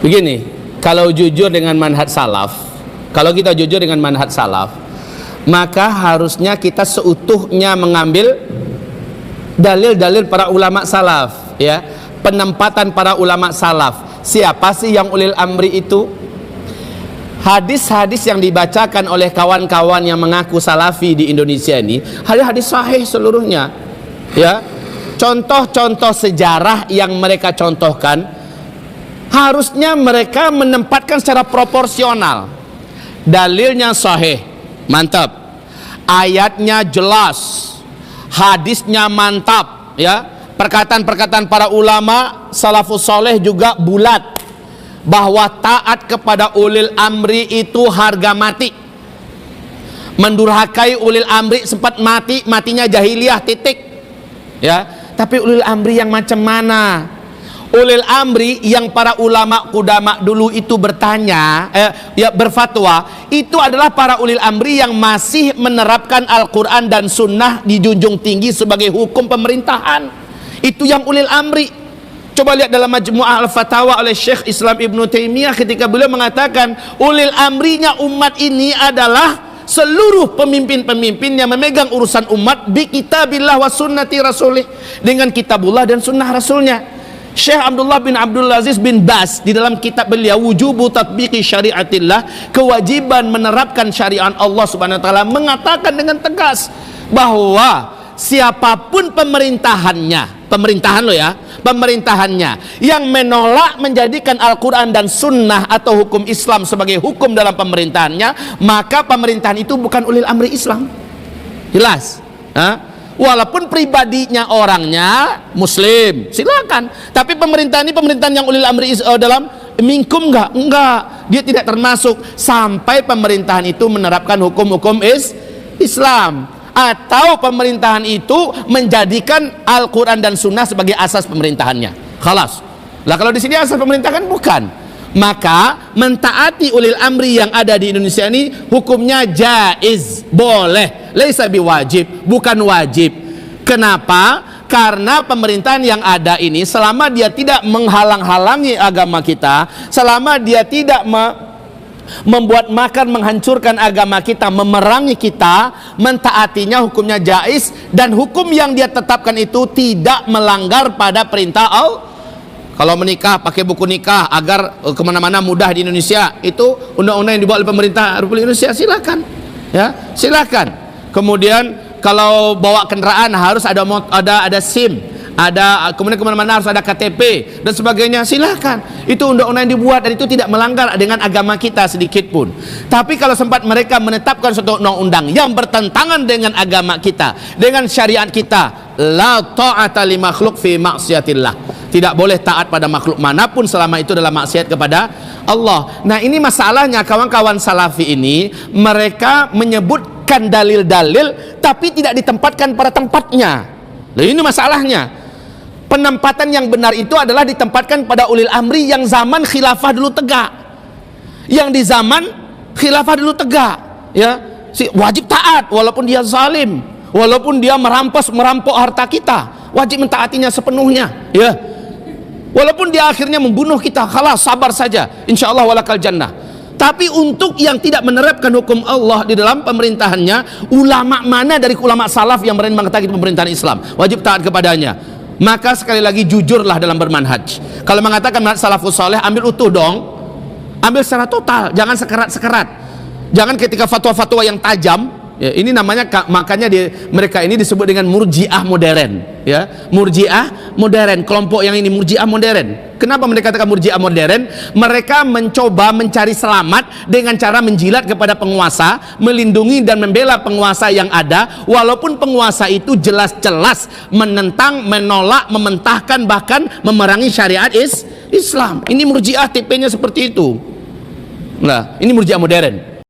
Begini, kalau jujur dengan manhaj salaf, kalau kita jujur dengan manhaj salaf, maka harusnya kita seutuhnya mengambil dalil-dalil para ulama salaf, ya, penempatan para ulama salaf. Siapa sih yang ulil amri itu? Hadis-hadis yang dibacakan oleh kawan-kawan yang mengaku salafi di Indonesia ini, hadis-hadis sahih seluruhnya, ya. Contoh-contoh sejarah yang mereka contohkan harusnya mereka menempatkan secara proporsional. Dalilnya sahih, mantap. Ayatnya jelas, hadisnya mantap, ya. Perkataan-perkataan para ulama salafus soleh juga bulat, bahwa taat kepada ulil amri itu harga mati. Mendurhakai ulil amri sempat mati, matinya jahiliyah, titik, ya. Tapi ulil amri yang macam mana? Ulil amri yang para ulama kudama dulu itu bertanya, berfatwa, itu adalah para ulil amri yang masih menerapkan Al-Quran dan Sunnah dijunjung tinggi sebagai hukum pemerintahan. Itu yang ulil amri. Coba lihat dalam Majmu'ah Al-Fatawa oleh Syekh Islam Ibn Taimiyah ketika beliau mengatakan ulil amrinya umat ini adalah seluruh pemimpin-pemimpin yang memegang urusan umat bi kitabillah wa sunnati rasulih, dengan kitabullah dan sunnah rasulnya. Syekh Abdullah bin Abdul Aziz bin Bas di dalam kitab beliau Wujubu Tatbiqi Syariatillah, kewajiban menerapkan syariat Allah Subhanahu wa taala, mengatakan dengan tegas bahwa siapapun pemerintahannya yang menolak menjadikan Al-Quran dan Sunnah atau hukum Islam sebagai hukum dalam pemerintahannya, maka pemerintahan itu bukan ulil amri Islam. Jelas? Walaupun pribadinya orangnya Muslim, silakan. Tapi pemerintahan ini pemerintahan yang ulil amri dalam minkum enggak, dia tidak termasuk sampai pemerintahan itu menerapkan hukum-hukum Islam, atau pemerintahan itu menjadikan Al-Quran dan Sunnah sebagai asas pemerintahannya. Khalas. Lah kalau di sini asas pemerintahan bukan, maka mentaati ulil amri yang ada di Indonesia ini hukumnya jaiz, boleh, laisa biwajib, bukan wajib. Kenapa? Karena pemerintahan yang ada ini selama dia tidak menghalang-halangi agama kita, selama dia tidak membuat makar menghancurkan agama kita, memerangi kita, mentaatinya hukumnya jaiz, dan hukum yang dia tetapkan itu tidak melanggar pada perintah Allah. Kalau menikah pakai buku nikah agar kemana-mana mudah di Indonesia, itu undang-undang yang dibuat oleh pemerintah Republik Indonesia, silakan, ya, silakan. Kemudian kalau bawa kendaraan harus ada SIM, kemudian kemana-mana harus ada KTP dan sebagainya, silakan. Itu undang-undang yang dibuat dan itu tidak melanggar dengan agama kita sedikit pun. Tapi kalau sempat mereka menetapkan suatu undang-undang yang bertentangan dengan agama kita, dengan syariat kita, la ta'ata li makhluk fi maksiatillah, tidak boleh taat pada makhluk manapun selama itu adalah maksiat kepada Allah. Nah, ini masalahnya kawan-kawan salafi ini, mereka menyebutkan dalil-dalil tapi tidak ditempatkan pada tempatnya. Nah, ini masalahnya. Penempatan yang benar itu adalah ditempatkan pada ulil amri yang zaman khilafah dulu tegak. Yang di zaman khilafah dulu tegak, ya, wajib taat walaupun dia zalim, walaupun dia merampok harta kita, wajib mentaatinya sepenuhnya, ya. Walaupun dia akhirnya membunuh kita, khalas, sabar saja, insyaallah walakal jannah. Tapi untuk yang tidak menerapkan hukum Allah di dalam pemerintahannya, ulama mana dari ulama salaf yang berani mengatakan pemerintahan Islam wajib taat kepadanya? Maka sekali lagi jujurlah dalam bermanhaj. Kalau mengatakan manhaj salafus saleh, ambil utuh dong, ambil secara total, jangan sekerat-sekerat. Jangan ketika fatwa-fatwa yang tajam, ya, ini namanya, makanya mereka ini disebut dengan murjiah modern, ya, murjiah modern. Kelompok yang ini murjiah modern. Kenapa mereka katakan murjiah modern? Mereka mencoba mencari selamat dengan cara menjilat kepada penguasa, melindungi dan membela penguasa yang ada, walaupun penguasa itu jelas-jelas menentang, menolak, mementahkan, bahkan memerangi syariat Islam. Ini murjiah, tipenya seperti itu. Nah, ini murjiah modern.